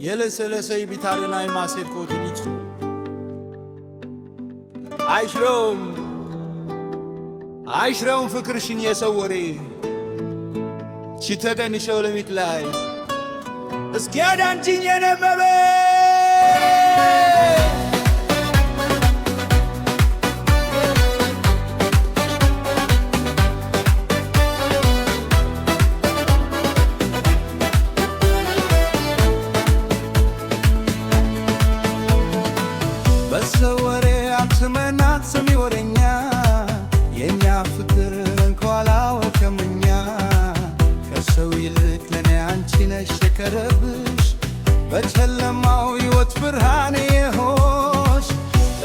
የለሰለሰይ ቢታረናይ ማሴት ኮትኒች አይሽረውም ፍቅርሽን የሰወሬ ሽተቀንሸው ለሚትላይ እስኪያድ አንቺኝ የነመበ በሰወሬ አትመናት ስሚ ወሬኛ የኛ ፍቅር እንኳላ ወከምኛ ከሰው ይልቅ ለኔ አንቺ ነሽ የቀረብሽ በጨለማው ሕይወት ብርሃኔ የሆንሽ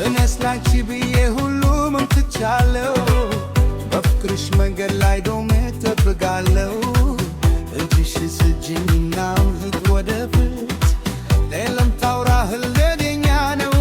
እኔስ ላንቺ ብዬ ሁሉንም ትቻለሁ በፍቅርሽ መንገድ ላይ ዶሜ እጠብቃለሁ እጅሽ ስጅኝና ልት ወደፊት ሌላም ታውራ ህልደኛ ነው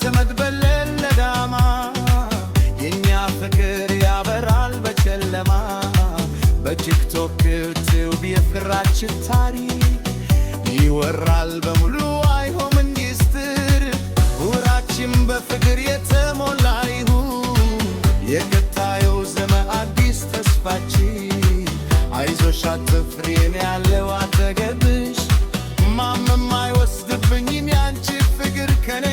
ተመድበለን ለዳማ የኛ ፍቅር ያበራል በጨለማ በቲክቶክ ዩቲዩብ የፍቅራችን ታሪክ ይወራል በሙሉ አይሆን ሚስጥር ውራችን በፍቅር የተሞላ ይሁን የቀጣዩ ዘመን አዲስ ተስፋችን አይዞሽ አትፍሪ እኔ ያለው አጠገብሽ ማንም አይወስድብኝም ያንቺ ፍቅር ከኔ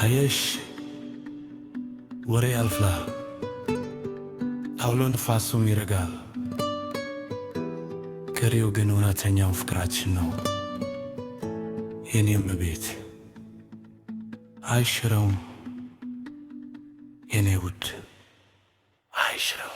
አየሽ ወሬ ያልፋል አውሎ ንፋሱም ይረጋል ቀሪው ግን እውነተኛው ፍቅራችን ነው የኔም ቤት አይሽረውም የኔ ውድ አይሽረውም